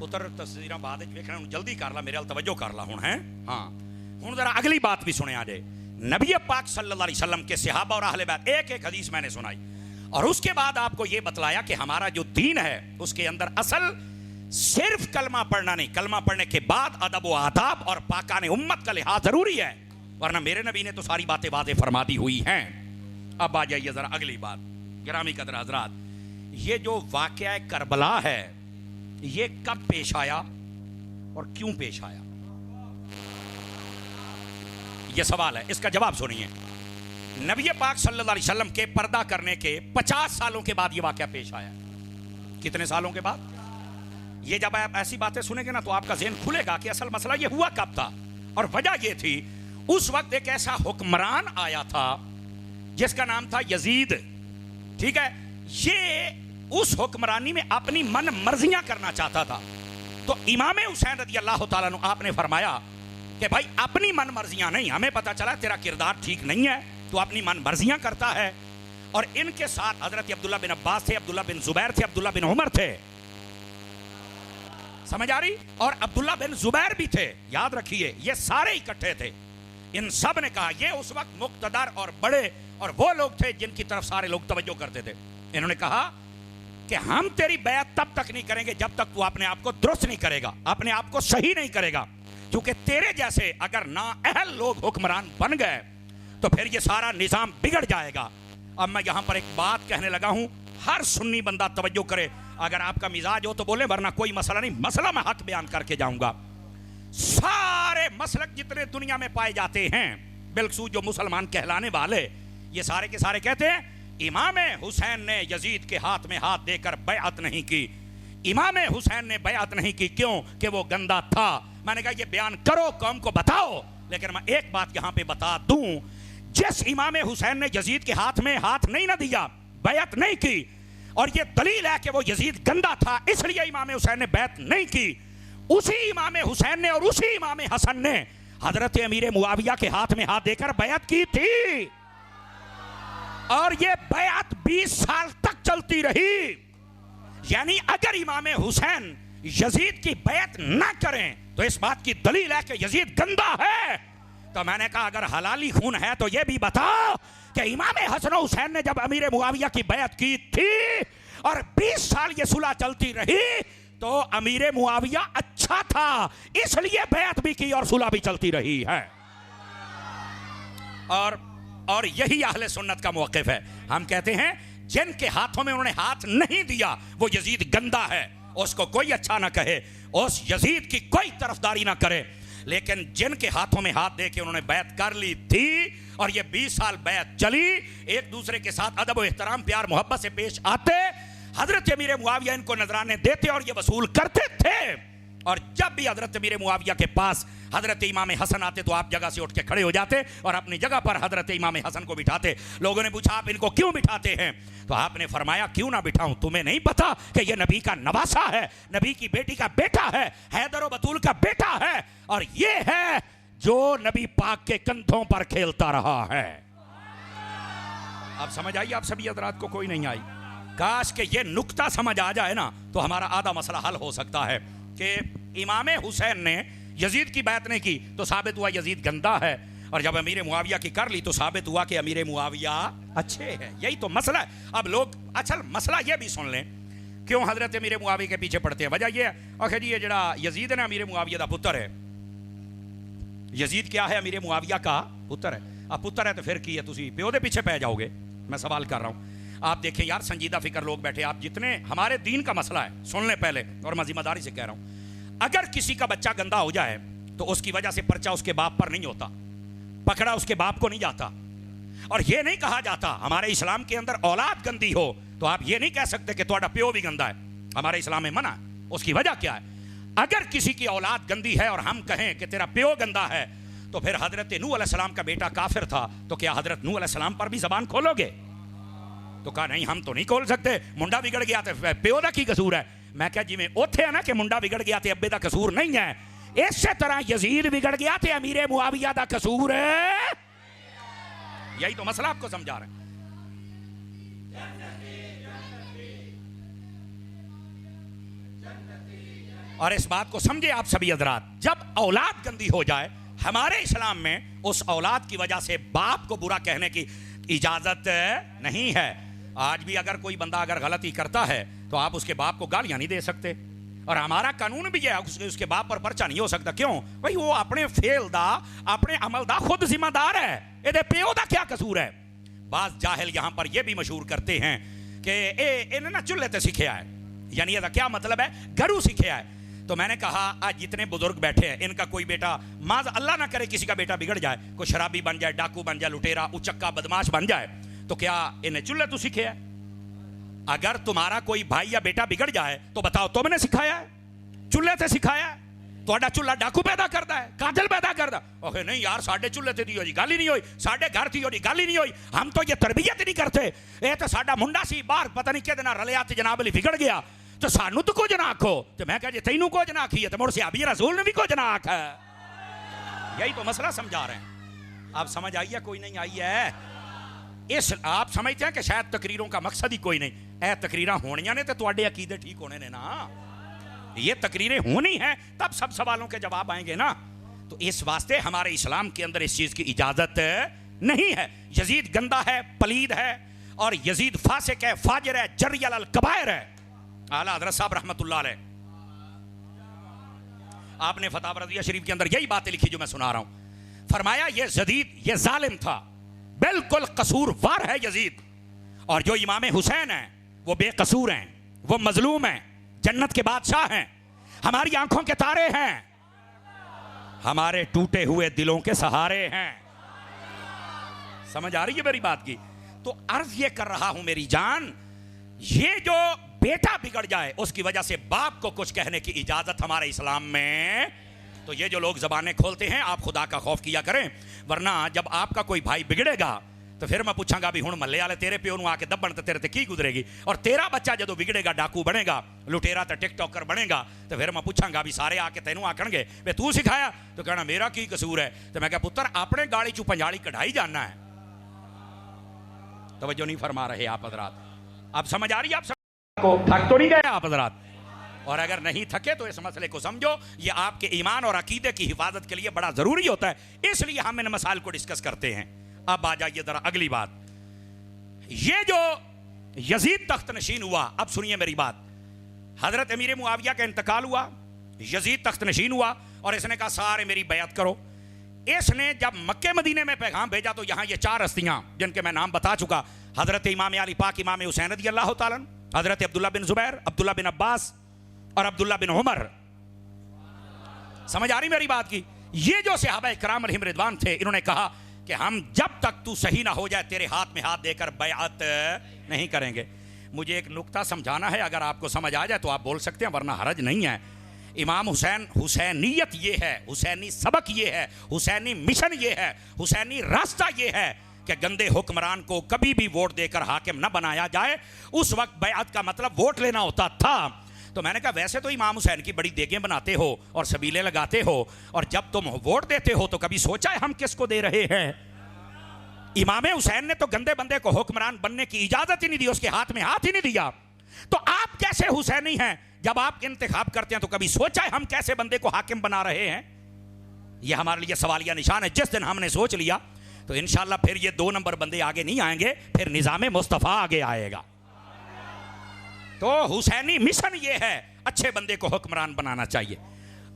Speaker 1: پتر تصویراں بعد ویکھنا, جلدی کر لا میرے ال توجہ کر لا ہوں. ہیں ہاں ہوں ذرا اگلی بات بھی سنے آ جائے. نبی پاک صلی اللہ علیہ وسلم کے صحابہ اور اہل بیت ایک ایک حدیث میں نے سنائی, اور اس کے بعد آپ کو یہ بتلایا کہ ہمارا جو دین ہے اس کے اندر اصل صرف کلمہ پڑھنا نہیں, کلمہ پڑھنے کے بعد ادب و آداب اور پاکان امت کا لحاظ ضروری ہے, ورنہ میرے نبی نے تو ساری باتیں واضح فرما دی ہوئی ہیں. اب آ جائیے ذرا اگلی بات. گرامی قدر حضرات, یہ جو واقعہ کربلا ہے یہ کب پیش آیا اور کیوں پیش آیا؟ یہ سوال ہے, اس کا جواب سنیے. نبی پاک صلی اللہ علیہ وسلم کے پردہ کرنے کے 50 سالوں کے بعد یہ واقعہ پیش آیا. کتنے سالوں کے بعد؟ یہ جب آپ ایسی باتیں سنیں گے نا تو آپ کا ذہن کھلے گا کہ اصل مسئلہ یہ ہوا کب تھا. اور وجہ یہ تھی, اس وقت ایک ایسا حکمران آیا تھا جس کا نام تھا یزید. ٹھیک ہے, یہ اس حکمرانی میں اپنی من مرضیاں کرنا چاہتا تھا. تو امام حسین رضی اللہ تعالیٰ عنہ آپ نے فرمایا کہ بھائی اپنی من مرضیاں نہیں, ہمیں پتا چلا تیرا کردار ٹھیک نہیں ہے, تو اپنی من مرضیاں کرتا ہے. اور ان کے ساتھ حضرت عبداللہ بن عباس تھے, عبداللہ بن زبیر تھے, عبداللہ بن عمر تھے, سمجھ آ رہی, اور عبداللہ بن زبیر بھی تھے. یاد رکھیے یہ سارے اکٹھے تھے. ان سب نے کہا, یہ اس وقت مقتدر اور بڑے اور وہ لوگ تھے جن کی طرف سارے لوگ توجہ کرتے تھے. انہوں نے کہا کہ ہم تیری بیعت تب تک نہیں کریں گے جب تک تو اپنے آپ کو درست نہیں کرے گا, اپنے آپ کو صحیح نہیں کرے گا, کیونکہ تیرے جیسے اگر نااہل لوگ حکمران بن گئے تو پھر یہ سارا نظام بگڑ جائے گا. اب میں یہاں پر ایک بات کہنے لگا ہوں, ہر سنی بندہ توجہ کرے. اگر آپ کا مزاج ہو تو بولیں, ورنہ کوئی مسئلہ نہیں. مسئلہ میں حق بیان کر کے جاؤں گا. سارے مسلک جتنے دنیا میں پائے جاتے ہیں, بالخصوص جو مسلمان کہلانے والے, یہ سارے کے سارے کہتے ہیں امام حسین نے یزید کے ہاتھ میں ہاتھ دے کر بیعت نہیں کی. امام حسین نے بیعت نہیں کی, کیوں کہ وہ گندا تھا. میں نے کہا یہ بیان کرو, قوم کو بتاؤ. لیکن میں ایک بات یہاں پہ بتا دوں, جس امام حسین نے یزید کے ہاتھ میں ہاتھ نہیں نہ دیا, بیعت نہیں کی, اور یہ دلیل ہے کہ وہ یزید گندا تھا اس لیے امام حسین نے بیعت نہیں کی, اسی امام حسین نے اور اسی امام حسن نے حضرت امیر معاویہ کے ہاتھ میں ہاتھ دے کر بیعت کی تھی. اور یہ بیعت 20 سال تک چلتی رہی. یعنی اگر امام حسین یزید کی بیعت نہ کریں تو اس بات کی دلیل ہے کہ یزید گندا ہے. تو میں نے کہا اگر حلالی خون ہے تو یہ بھی بتاؤ کہ امام حسن و حسین نے جب امیر معاویہ کی بیعت کی تھی اور 20 سال یہ صلح چلتی رہی تو امیر معاویہ اچھا تھا اس لیے بیعت بھی کی اور صلح بھی چلتی رہی ہے. اور یہی اہل سنت کا موقف ہے. ہم کہتے ہیں جن کے ہاتھوں میں انہوں نے ہاتھ نہیں دیا وہ یزید گندا ہے، اس کو کوئی اچھا نہ کہے، اس یزید کی کوئی طرفداری نہ کرے، لیکن جن کے ہاتھوں میں ہاتھ دے کے انہوں نے بیعت کر لی تھی اور یہ 20 سال بیعت چلی، ایک دوسرے کے ساتھ ادب و احترام پیار محبت سے پیش آتے، حضرت امیر معاویہ ان کو نذرانے دیتے اور یہ وصول کرتے تھے، اور جب بھی حضرت امیر معاویہ کے پاس حضرت امام حسن آتے تو آپ جگہ سے اٹھ کے کھڑے ہو جاتے اور اپنی جگہ پر حضرت امام حسن کو بٹھاتے۔ لوگوں نے پوچھا آپ ان کو کیوں بٹھاتے ہیں؟ تو آپ نے فرمایا کیوں نہ بٹھاؤں، تمہیں نہیں پتا کہ یہ نبی کا نواسا ہے، نبی کی بیٹی کا بیٹا ہے، حیدر و بطول کا بیٹا ہے، اور یہ ہے جو نبی پاک کے کندھوں پر کھیلتا رہا ہے۔ اب سمجھ آئی آپ سبھی حضرات کو؟ کوئی نہیں آئی؟ کاش کہ یہ نکتہ سمجھ آ جائے نا تو ہمارا آدھا مسئلہ حل ہو سکتا ہے کہ امام حسین نے یزید کی بیعت نہیں کی تو ثابت ہوا یزید گندا ہے، اور جب امیر معاویہ کی کر لی تو ثابت ہوا کہ امیر معاویہ اچھے ہیں۔ یہی تو مسئلہ ہے۔ اب لوگ اصل مسئلہ یہ بھی سن لیں کیوں حضرت امیر معاویہ کے پیچھے پڑتے ہیں۔ وجہ یہ ہے آخر جی یہ جڑا یزید ہے نا امیر معاویہ دا پتر ہے، یزید کیا ہے؟ امیر معاویہ کا پتر ہے۔ اب پتر ہے تو پھر کی ہے؟ تسی پیو دے پیچھے پہ جاؤ گے؟ میں سوال کر رہا ہوں۔ آپ دیکھیں یار سنجیدہ فکر لوگ بیٹھے، آپ جتنے ہمارے دین کا مسئلہ ہے سن لیں پہلے، اور میں ذمہ داری سے کہہ رہا ہوں، اگر کسی کا بچہ گندا ہو جائے تو اس کی وجہ سے پرچہ اس کے باپ پر نہیں ہوتا، پکڑا اس کے باپ کو نہیں جاتا، اور یہ نہیں کہا جاتا ہمارے اسلام کے اندر اولاد گندی ہو تو آپ یہ نہیں کہہ سکتے کہ تہاڈا پیو بھی گندا ہے، ہمارے اسلام میں منع ہے۔ اس کی وجہ کیا ہے؟ اگر کسی کی اولاد گندی ہے اور ہم کہیں کہ تیرا پیو گندا ہے تو پھر حضرت نوح علیہ السلام کا بیٹا کافر تھا، تو کیا حضرت نوح علیہ السلام پر بھی زبان کھولو گے؟ تو کہا نہیں ہم تو نہیں کھول سکتے، منڈا بگڑ گیا تو پیو دا کی قصور ہے۔ میں کہا جی میں اوتھے ہے نا کہ منڈا بگڑ گیا تے ابے دا قصور نہیں ہے، اسی طرح یزید بگڑ گیا تے امیر معاویہ دا قصور ہے۔ یہی تو مسئلہ آپ کو سمجھا رہے ہیں۔ اور اس بات کو سمجھے آپ سبھی حضرات، جب اولاد گندی ہو جائے ہمارے اسلام میں اس اولاد کی وجہ سے باپ کو برا کہنے کی اجازت نہیں ہے۔ آج بھی اگر کوئی بندہ اگر غلطی کرتا ہے تو آپ اس کے باپ کو گالیاں نہیں دے سکتے، اور ہمارا قانون بھی ہے اس کے باپ پر پرچہ نہیں ہو سکتا۔ کیوں بھائی؟ وہ اپنے فعل دا اپنے عمل دا خود ذمہ دار ہے، یہ پیو دا کیا قصور ہے؟ بعض جاہل یہاں پر یہ بھی مشہور کرتے ہیں کہ انہیں نا چولہے تے سیکھیا ہے، یعنی یہ کیا مطلب ہے؟ گھروں سیکھیا ہے۔ تو میں نے کہا آج جتنے بزرگ بیٹھے ہیں ان کا کوئی بیٹا ماذ اللہ نہ کرے کسی کا بیٹا بگڑ جائے، کوئی شرابی بن جائے، ڈاکو بن جائے، لٹیرا اچکا بدماش بن جائے، تو کیا انہیں چولہے تو سیکھے ہے؟ اگر تمہارا کوئی بھائی یا بیٹا بگڑ جائے تو بتاؤ تم نے سکھایا ہے؟ چولہے تے سکھایا ہے؟ تہاڈا چولہا ڈاکو پیدا کرتا ہے، قاتل پیدا کرتا؟ اوکے نہیں یار ساڈے چولہے تے دی ہوئی گل ہی نہیں ہوئی، ساڈے گھر تھی ہوئی گل ہی نہیں ہوئی، ہم تو یہ تربیت نہیں کرتے، یہ تو ساڈا منڈا سی باہر پتہ نہیں کدے نال رلیا تے جناب علی بگڑ گیا تو سانو تو کچھ نہ آکھو۔ تو میں کہا جی تینوں کچھ نہ آکھی ہے تو مڑ صحابی رسول نے بھی کچھ نہ آکھا ہے۔ یہی تو مسئلہ سمجھا رہے ہیں۔ آپ سمجھ آئی ہے کوئی نہیں آئی ہے؟ اس آپ سمجھتے ہیں کہ شاید تقریروں کا مقصد ہی کوئی نہیں، اے تقریراں ہونیاں نے تو تواڈے عقیدے ٹھیک ہونے نے نا، یہ تقریریں ہونی ہیں تب سب سوالوں کے جواب آئیں گے نا۔ تو اس واسطے ہمارے اسلام کے اندر اس چیز کی اجازت نہیں ہے۔ یزید گندا ہے، پلید ہے، اور یزید فاسق ہے، فاجر ہے، جری علی الکبائر ہے۔ اعلیٰ حضرت صاحب رحمت اللہ علیہ آپ نے فتاوی رضیہ شریف کے اندر یہی باتیں لکھی جو میں سنا رہا ہوں۔ فرمایا یہ یزید یہ ظالم تھا، بالکل قصوروار ہے یزید، اور جو امام حسین ہیں وہ بے قصور ہیں، وہ مظلوم ہیں، جنت کے بادشاہ ہیں، ہماری آنکھوں کے تارے ہیں، ہمارے ٹوٹے ہوئے دلوں کے سہارے ہیں۔ سمجھ آ رہی ہے میری بات کی؟ تو عرض یہ کر رہا ہوں میری جان، یہ جو بیٹا بگڑ جائے اس کی وجہ سے باپ کو کچھ کہنے کی اجازت ہمارے اسلام میں، تو یہ جو لوگ زبانیں کھولتے ہیں آپ خدا کا خوف کیا کریں، ورنہ جب آپ کا کوئی بھائی بگڑے گا تو پھر میں پوچھاں گا بھی ہن ملے والے تیرے پیو نو آ کے دبن تے تیرے تے کی گزرے گی، اور تیرا بچہ جدو بگڑے گا ڈاکو بنے گا، لٹیرا تے ٹک ٹاکر بنے گا، تو پھر میں پوچھاں گا بھی سارے آ کے تینوں آکھن گے بے تو سکھایا، تو کہنا میرا کی قصور ہے؟ تو میں کہا پتر اپنے گاڑی چوں پنجاڑی کڑھائی جاننا ہے۔ توجہ نہیں فرما رہے آپ حضرات؟ اب سمجھ آ رہی ہے آپ کو؟ تھک تو نہیں گئے آپ حضرات؟ اور اگر نہیں تھکے تو اس مسئلے کو سمجھو، یہ آپ کے ایمان اور عقیدے کی حفاظت کے لیے بڑا ضروری ہوتا ہے، اس لیے ہم ان مسائل کو ڈسکس کرتے ہیں۔ اب آ جائیے ذرا اگلی بات، یہ جو یزید تخت نشین ہوا، اب سنیے میری بات، حضرت امیر معاویہ کا انتقال ہوا، یزید تخت نشین ہوا، اور اس نے کہا سارے میری بیعت کرو۔ اس نے جب مکے مدینے میں پیغام بھیجا تو یہاں یہ 4 ہستیاں جن کے میں نام بتا چکا، حضرت امام علی پاک، امام حسین رضی اللہ تعالیٰ عنہ، حضرت عبداللہ بن زبیر، عبداللہ بن عباس اور عبداللہ بن عمر. سمجھ آ رہی میری بات کی؟ یہ جو صحابہ کرام علیہم رضوان تھے، انہوں نے کہا کہ ہم جب تک تو صحیح نہ ہو جائے تیرے ہاتھ میں ہاتھ دے کر بیعت نہیں کریں گے. مجھے ایک نقطہ سمجھانا ہے، اگر آپ کو سمجھ آ جائے تو آپ بول سکتے ہیں، ورنہ حرج نہیں ہے. امام حسین، حسینیت یہ ہے، حسینی سبق یہ ہے، حسینی مشن یہ ہے، حسینی راستہ یہ ہے کہ گندے حکمران کو کبھی بھی ووٹ دے کر حاکم نہ بنایا جائے. اس وقت بیعت کا مطلب ووٹ لینا ہوتا تھا. تو میں نے کہا ویسے تو امام حسین کی بڑی دیگیں بناتے ہو اور سبیلے لگاتے ہو، اور جب تم ووٹ دیتے ہو تو کبھی سوچا ہے ہم کس کو دے رہے ہیں؟ امام حسین نے تو گندے بندے کو حکمران بننے کی اجازت ہی نہیں دی، اس کے ہاتھ میں ہاتھ ہی نہیں دیا. تو آپ کیسے حسینی ہیں؟ جب آپ انتخاب کرتے ہیں تو کبھی سوچا ہے ہم کیسے بندے کو حاکم بنا رہے ہیں؟ یہ ہمارے لیے سوالیہ نشان ہے. جس دن ہم نے سوچ لیا تو انشاءاللہ پھر یہ 2 نمبر بندے آگے نہیں آئیں گے، پھر نظام مصطفیٰ آگے آئے گا. تو حسینی مشن یہ ہے، اچھے بندے کو حکمران بنانا چاہیے،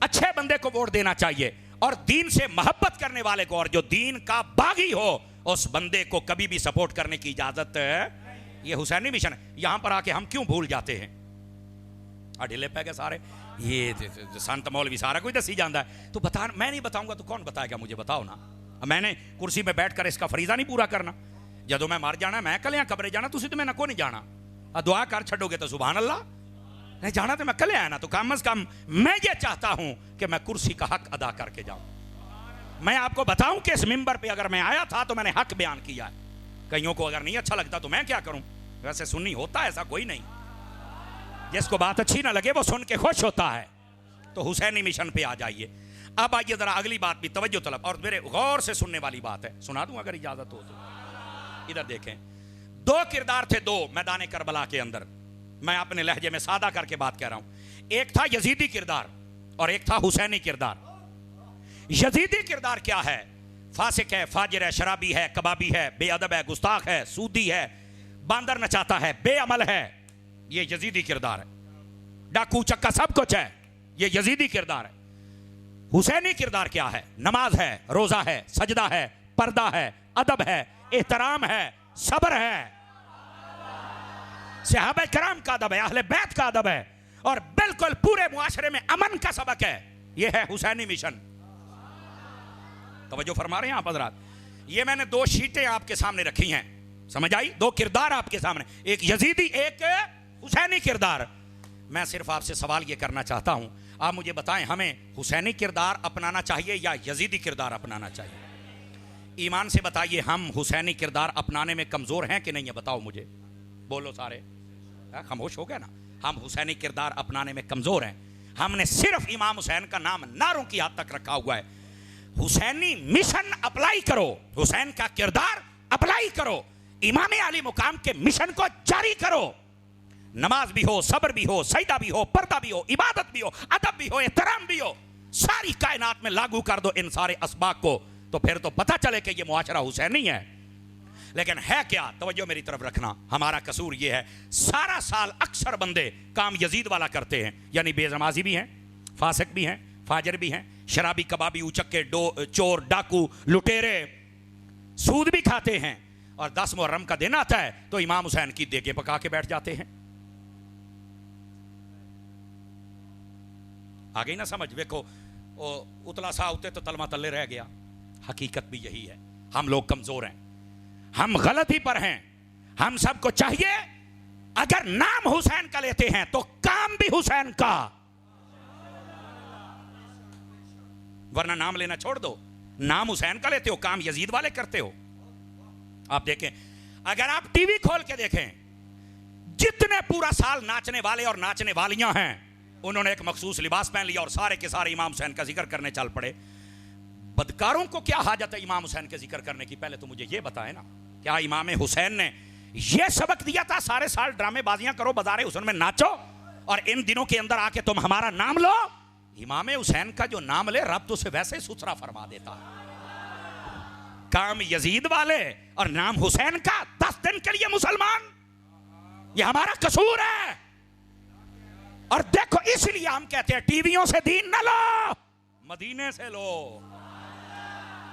Speaker 1: اچھے بندے کو ووٹ دینا چاہیے، اور دین سے محبت کرنے والے کو، اور جو دین کا باغی ہو اس بندے کو کبھی بھی سپورٹ کرنے کی اجازت. یہ حسینی مشن ہے. یہاں پر آ کے ہم کیوں بھول جاتے ہیں؟ ڈھیلے پہ گئے سارے، یہ سنت مولوی سارا کوئی دسی جاندہ ہے. تو بتا، میں نہیں بتاؤں گا تو کون بتائے گا؟ مجھے بتاؤ نا. میں نے کرسی پہ بیٹھ کر اس کا فریضہ نہیں پورا کرنا؟ جدو میں مر جانا میں کلیاں قبرے جانا، تسی تو میں نہ کو نہیں جانا. دعا کر چھڑو گے تو سبحان اللہ. نہیں جانا تو میں کلے آیا نا. تو کم از کم میں یہ چاہتا ہوں کہ میں کرسی کا حق ادا کر کے جاؤں. میں آپ کو بتاؤں کہ اس ممبر پہ اگر میں آیا تھا تو میں نے حق بیان کیا ہے. کئیوں کو اگر نہیں اچھا لگتا تو میں کیا کروں؟ ویسے سنی ہوتا ایسا کوئی نہیں، جس کو بات اچھی نہ لگے وہ سن کے خوش ہوتا ہے. تو حسینی مشن پہ آ جائیے. اب آئیے ذرا اگلی بات بھی توجہ طلب اور میرے غور سے سننے والی بات ہے، سنا دوں اگر اجازت ہو تو. ادھر دیکھیں، 2 کردار تھے، 2 میدان کربلا کے اندر. میں اپنے لہجے میں سادہ کر کے بات کہہ رہا ہوں. ایک تھا یزیدی کردار اور ایک تھا حسینی کردار. یزیدی کردار کیا ہے؟ فاسق ہے، فاجر ہے، شرابی ہے، کبابی ہے، بے ادب ہے، گستاخ ہے، سودی ہے، باندر نچاتا ہے، بے عمل ہے. یہ یزیدی کردار ہے. ڈاکو چکا سب کچھ ہے. یہ یزیدی کردار ہے. حسینی کردار کیا ہے؟ نماز ہے، روزہ ہے، سجدہ ہے، پردہ ہے، ادب ہے، احترام ہے، صبر ہے. صحابہ کرام کا ادب ہے، اہل بیت کا ادب ہے، اور بالکل پورے معاشرے میں امن کا سبق ہے. یہ ہے حسینی مشن. توجہ فرما رہے ہیں آپ حضرات؟ یہ میں نے 2 شیٹیں آپ کے سامنے رکھی ہیں، سمجھ آئی؟ 2 کردار آپ کے سامنے، ایک یزیدی ایک حسینی کردار. میں صرف آپ سے سوال یہ کرنا چاہتا ہوں، آپ مجھے بتائیں ہمیں حسینی کردار اپنانا چاہیے یا یزیدی کردار اپنانا چاہیے؟ ایمان سے بتائیے، ہم حسینی کردار اپنانے میں کمزور ہیں کہ نہیں ہے؟ بتاؤ مجھے، بولو سارے. خاموش ہو گئے نا. ہم حسینی کردار اپنانے میں کمزور ہیں. ہم نے صرف امام حسین کا نام نعروں کی حد تک رکھا ہوا ہے. حسینی مشن اپلائی کرو، حسین کا کردار اپلائی کرو، امام علی مقام کے مشن کو جاری کرو. نماز بھی ہو، صبر بھی ہو، سجدہ بھی ہو، پردہ بھی ہو، عبادت بھی ہو، ادب بھی ہو، احترام بھی ہو. ساری کائنات میں لاگو کر دو ان سارے اسباق کو، تو پھر تو پتہ چلے کہ یہ معاشرہ حسینی ہے. لیکن ہے کیا؟ توجہ میری طرف رکھنا. ہمارا قصور یہ ہے، سارا سال اکثر بندے کام یزید والا کرتے ہیں، یعنی بے نمازی بھی ہیں، فاسق بھی ہیں، فاجر بھی ہیں، شرابی، کبابی، اچکے، چور، ڈاکو، لٹیرے، سود بھی کھاتے ہیں. اور 10 محرم کا دن آتا ہے تو امام حسین کی دیگیں پکا کے بیٹھ جاتے ہیں. آگئی نہ سمجھ؟ دیکھو اتلا سا ہوتے تو تلمہ تلے رہ گیا. حقیقت بھی یہی ہے. ہم لوگ کمزور ہیں، ہم غلطی پر ہیں. ہم سب کو چاہیے اگر نام حسین کا لیتے ہیں تو کام بھی حسین کا، ورنہ نام لینا چھوڑ دو. نام حسین کا لیتے ہو، کام یزید والے کرتے ہو. آپ دیکھیں، اگر آپ ٹی وی کھول کے دیکھیں، جتنے پورا سال ناچنے والے اور ناچنے والیاں ہیں، انہوں نے ایک مخصوص لباس پہن لیا اور سارے کے سارے امام حسین کا ذکر کرنے چل پڑے. بدکاروں کو کیا حاجت ہے امام حسین کے ذکر کرنے کی؟ پہلے تو مجھے یہ بتائیں نا، کیا امام حسین نے یہ سبق دیا تھا سارے سال ڈرامے بازیاں کرو، بازار حسن میں ناچو، اور ان دنوں کے اندر آ کے تم ہمارا نام لو؟ امام حسین کا جو نام لے رب تو اسے ویسے ستھرا فرما دیتا. کام یزید والے اور نام حسین کا، 10 دن کے لیے مسلمان. یہ ہمارا قصور ہے. اور دیکھو اس لیے ہم کہتے ہیں ٹی ویوں سے دین نہ لو، مدینے سے لو.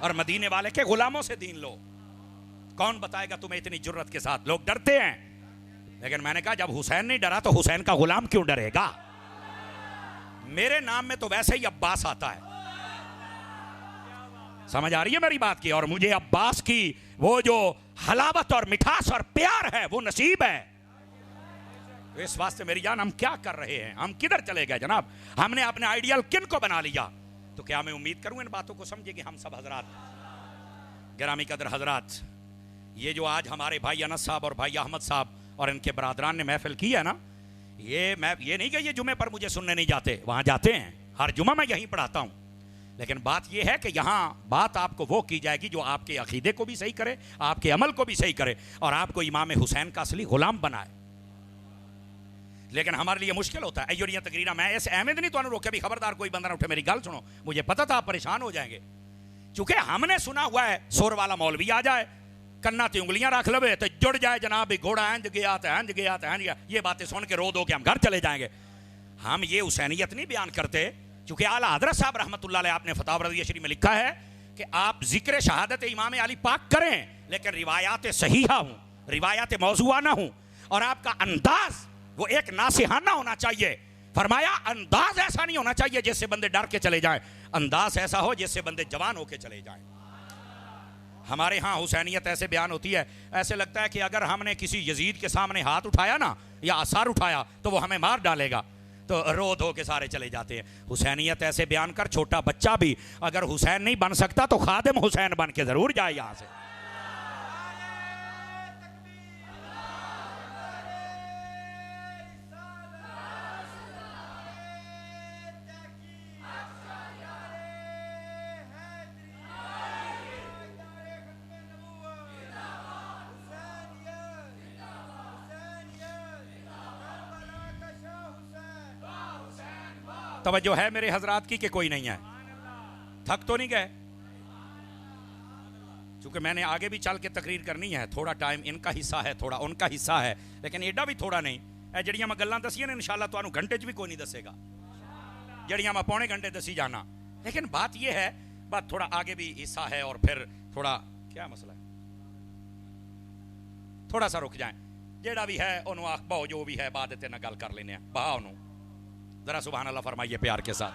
Speaker 1: اور مدینے والے کے غلاموں سے دین لو. کون بتائے گا تمہیں اتنی جرت کے ساتھ؟ لوگ ڈرتے ہیں. لیکن میں نے کہا جب حسین نہیں ڈرا تو حسین کا غلام کیوں ڈرے گا؟ میرے نام میں تو ویسے ہی عباس آتا ہے. سمجھ آ رہی ہے میری بات کی؟ اور مجھے عباس کی وہ جو حلاوت اور مٹھاس اور پیار ہے وہ نصیب ہے. تو اس واسطے میری جان ہم کیا کر رہے ہیں؟ ہم کدھر چلے گئے جناب؟ ہم نے اپنے آئیڈیل کن کو بنا لیا؟ تو کیا میں امید کروں ان باتوں کو سمجھے کہ ہم سب حضرات، گرامی قدر حضرات، یہ جو آج ہمارے بھائی انس صاحب اور بھائی احمد صاحب اور ان کے برادران نے محفل کی ہے نا، میں یہ نہیں کہ یہ جمعے پر مجھے سننے نہیں جاتے، وہاں جاتے ہیں، ہر جمعہ میں یہیں پڑھاتا ہوں. لیکن بات یہ ہے کہ یہاں بات آپ کو وہ کی جائے گی جو آپ کے عقیدے کو بھی صحیح کرے، آپ کے عمل کو بھی صحیح کرے، اور آپ کو امام حسین کا اصلی غلام بنائے. لیکن ہمارے لیے مشکل ہوتا ہے. ایوریاں تقریرا میں ایسے احمد نہیں تو روکے بھی، خبردار کوئی بندہ نہ اٹھے، میری گل سنو. مجھے پتا تھا آپ پریشان ہو جائیں گے، چونکہ ہم نے سنا ہوا ہے سور والا مولوی آ جائے، کنا تے انگلیاں رکھ لوے تو جڑ جائے جناب گھوڑا ہنج گیا تو ہنج گیا تو ہنج گیا. یہ باتیں سن کے رو دو کہ ہم گھر چلے جائیں گے. ہم یہ حسینیت نہیں بیان کرتے، چونکہ اعلیٰ حضرت صاحب رحمۃ اللہ علیہ آپ نے فتاوی رضیہ شریف میں لکھا ہے کہ آپ ذکر شہادت امام علی پاک کریں لیکن روایات صحیحہ ہوں، روایات موضوعہ نہ ہوں، اور آپ کا انداز وہ ایک ناصحانہ ہونا چاہیے. فرمایا انداز ایسا نہیں ہونا چاہیے جس سے بندے ڈر کے چلے جائیں، انداز ایسا ہو جس سے بندے جوان ہو کے چلے جائیں. ہمارے ہاں حسینیت ایسے بیان ہوتی ہے، ایسے لگتا ہے کہ اگر ہم نے کسی یزید کے سامنے ہاتھ اٹھایا نا یا آثار اٹھایا تو وہ ہمیں مار ڈالے گا، تو رو دھو کے سارے چلے جاتے ہیں. حسینیت ایسے بیان کر چھوٹا بچہ بھی اگر حسین نہیں بن سکتا تو خادم حسین بن کے ضرور جائے یہاں سے. توجہ ہے میرے حضرات کی کہ کوئی نہیں ہے؟ تھک تو نہیں گئے؟ چونکہ میں نے آگے بھی چل کے تقریر کرنی ہے، تھوڑا ٹائم ان کا حصہ ہے، تھوڑا ان کا حصہ ہے، لیکن ایڈا بھی تھوڑا نہیں. اے جڑیاں میں گلاں دسیاں نے انشاءاللہ تو انہوں گھنٹے چ بھی کوئی نہیں دسے گا، جڑیاں میں پونے گھنٹے دسی جانا. لیکن بات یہ ہے، بات تھوڑا آگے بھی حصہ ہے اور پھر تھوڑا کیا مسئلہ ہے، تھوڑا سا رک جائیں. جیڑا بھی ہے انہوں آخ باؤ جو بھی ہے بعد تے نہ گل کر لینے ہیں، بہا انہوں ذرا سبحان اللہ فرمائیے پیار کے ساتھ.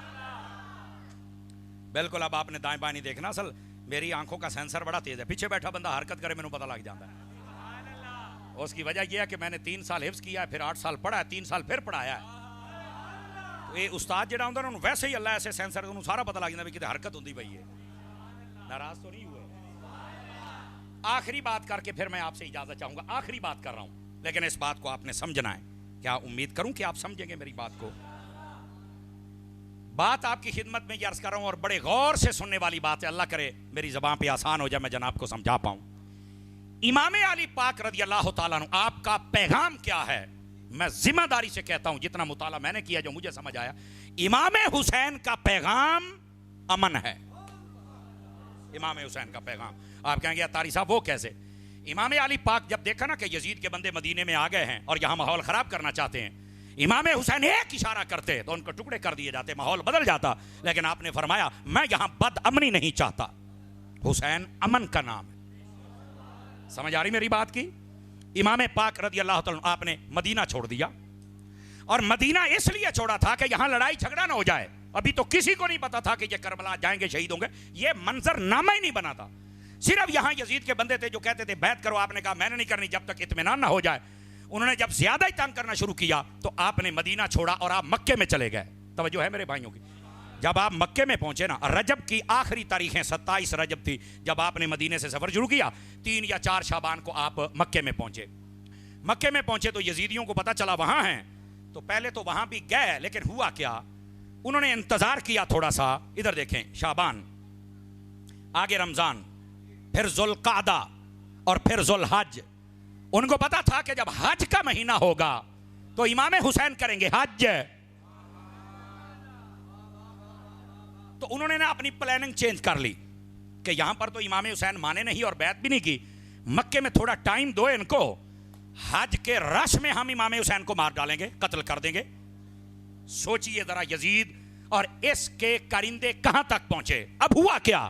Speaker 1: بالکل اب آپ نے دائیں بائیں نہیں دیکھنا، اصل میری آنکھوں کا سینسر بڑا تیز ہے، پیچھے بیٹھا بندہ حرکت کرے میں پتہ لگ جاتا ہے. اس کی وجہ یہ ہے کہ میں نے 3 سال حفظ کیا ہے، پھر 8 سال پڑھا ہے، 3 سال پھر پڑھایا ہے. تو یہ استاد جڑا ہوتا ہے انہوں ویسے ہی اللہ ایسے سینسر انہوں سارا پتہ لگ جاتا ہے کہ حرکت ہوتی پئی ہے. ناراض تو نہیں ہوئے؟ آخری بات کر کے پھر میں آپ سے اجازت چاہوں گا. آخری بات کر رہا ہوں لیکن اس بات کو آپ نے سمجھنا ہے. کیا امید کروں کہ آپ سمجھیں گے میری بات کو. بات آپ کی خدمت میں یہ عرض کر رہا ہوں اور بڑے غور سے سننے والی بات ہے. اللہ کرے میری زبان پہ آسان ہو جائے، میں جناب کو سمجھا پاؤں. امام علی پاک رضی اللہ تعالیٰ عنہ آپ کا پیغام کیا ہے؟ میں ذمہ داری سے کہتا ہوں، جتنا مطالعہ میں نے کیا جو مجھے سمجھ آیا، امام حسین کا پیغام امن ہے. امام حسین کا پیغام. آپ کہیں گے اتاری صاحب وہ کیسے؟ امام علی پاک جب دیکھا نا کہ یزید کے بندے مدینے میں آ گئے ہیں اور یہاں ماحول خراب کرنا چاہتے ہیں، امام حسین ایک اشارہ کرتے تو ان کو ٹکڑے کر دیے جاتے، ماحول بدل جاتا. لیکن آپ نے فرمایا میں یہاں بد امنی نہیں چاہتا. حسین امن کا نام ہے. سمجھ آ رہی میری بات کی؟ امام پاک رضی اللہ تعالیٰ آپ نے مدینہ چھوڑ دیا، اور مدینہ اس لیے چھوڑا تھا کہ یہاں لڑائی جھگڑا نہ ہو جائے. ابھی تو کسی کو نہیں پتا تھا کہ یہ کربلا جائیں گے، شہید ہوں گے، یہ منظر نامہ ہی نہیں بنا تھا. صرف یہاں یزید کے بندے تھے جو کہتے تھے بیعت کرو. آپ نے کہا میں نے نہیں کرنی جب تک اطمینان نہ ہو جائے. انہوں نے جب زیادہ ہی تنگ کرنا شروع کیا تو آپ نے مدینہ چھوڑا اور آپ مکے میں چلے گئے. توجہ ہے میرے بھائیوں کی؟ جب آپ مکے میں پہنچے نا، رجب کی آخری تاریخیں 27 رجب تھی جب آپ نے مدینے سے سفر شروع کیا. 3 یا 4 شعبان کو آپ مکے میں پہنچے. مکے میں پہنچے تو یزیدیوں کو پتا چلا وہاں ہیں، تو پہلے تو وہاں بھی گئے، لیکن ہوا کیا، انہوں نے انتظار کیا تھوڑا سا. ادھر دیکھیں، شعبان، آگے رمضان، پھر ذوالقعدہ اور پھر ذوالحج. ان کو پتا تھا کہ جب حج کا مہینہ ہوگا تو امام حسین کریں گے حج. تو انہوں نے نا اپنی پلاننگ چینج کر لی کہ یہاں پر تو امام حسین مانے نہیں اور بیعت بھی نہیں کی، مکے میں تھوڑا ٹائم دو ان کو، حج کے رش میں ہم امام حسین کو مار ڈالیں گے، قتل کر دیں گے. سوچئے ذرا یزید اور اس کے کرندے کہاں تک پہنچے. اب ہوا کیا؟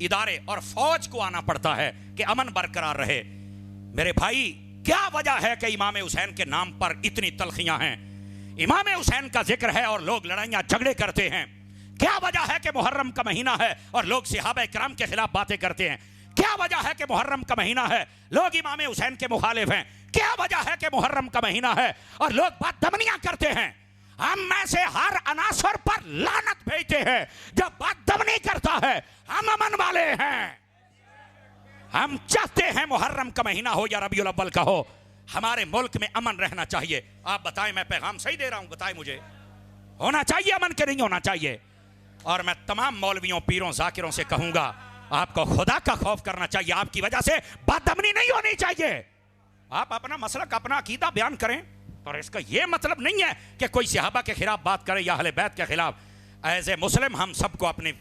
Speaker 1: ادارے اور فوج کو آنا پڑتا ہے کہ امن برقرار رہے. میرے بھائی کیا وجہ ہے کہ امام حسین کے نام پر اتنی تلخیاں ہیں؟ امام حسین کا ذکر ہے اور لوگ لڑائیاں جھگڑے کرتے ہیں. کیا وجہ ہے کہ محرم کا مہینہ ہے اور لوگ صحابہ کرام کے خلاف باتیں کرتے ہیں؟ کیا وجہ ہے کہ محرم کا مہینہ ہے لوگ امام حسین کے مخالف ہیں؟ کیا وجہ ہے کہ محرم کا مہینہ ہے اور لوگ بددمنیاں کرتے ہیں؟ ہم میں سے ہر عناصر پر لعنت بھیجتے ہیں جو بددمنی کرتا ہے. ہم امن والے ہیں. ہم چاہتے ہیں محرم کا مہینہ ہو یا ربیع الاول کا ہو, ہمارے ملک میں امن رہنا چاہیے. آپ بتائیں, میں پیغام صحیح دے رہا ہوں؟ بتائیں مجھے, ہونا چاہیے امن کے نہیں ہونا چاہیے؟ اور میں تمام مولویوں, پیروں, ذاکروں سے کہوں گا, آپ کو خدا کا خوف کرنا چاہیے. آپ کی وجہ سے بددمنی نہیں ہونی چاہیے. آپ اپنا مسلک, اپنا عقیدہ بیان کریں, اور اس کا یہ مطلب نہیں ہے کہ کوئی صحابہ کے خلاف بات کرے یا اہل بیت کے خلاف. ایز اے مسلم ہم سب کو اپنی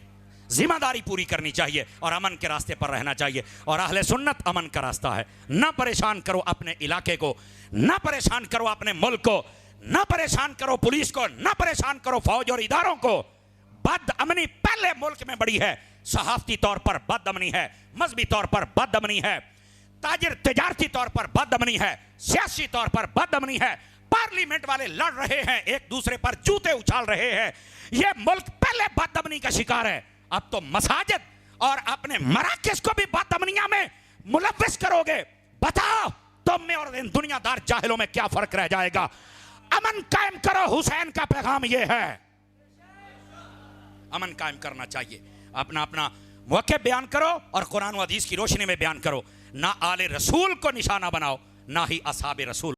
Speaker 1: ذمہ داری پوری کرنی چاہیے اور امن کے راستے پر رہنا چاہیے. اور اہل سنت امن کا راستہ ہے. نہ پریشان کرو اپنے علاقے کو, نہ پریشان کرو اپنے ملک کو, نہ پریشان کرو پولیس کو, نہ پریشان کرو فوج اور اداروں کو. بد امنی پہلے ملک میں بڑی ہے. صحافتی طور پر بد امنی ہے, مذہبی طور پر بد امنی ہے, تاجر تجارتی طور پر بد امنی ہے, سیاسی طور پر بد امنی ہے. پارلیمنٹ والے لڑ رہے ہیں, ایک دوسرے پر جوتے اچھال رہے ہیں. یہ ملک پہلے بد امنی کا شکار ہے. اب تو مساجد اور اپنے مراکز کو بھی بد امنیاں میں ملوث کرو گے. بتاؤ تم میں اور ان دنیا دار جاہلوں میں کیا فرق رہ جائے گا؟ امن قائم کرو. حسین کا پیغام یہ ہے, امن قائم کرنا چاہیے. اپنا اپنا موقع بیان کرو اور قرآن و حدیث کی روشنی میں بیان کرو. نہ آل رسول کو نشانہ بناؤ, نہ ہی اصحاب رسول.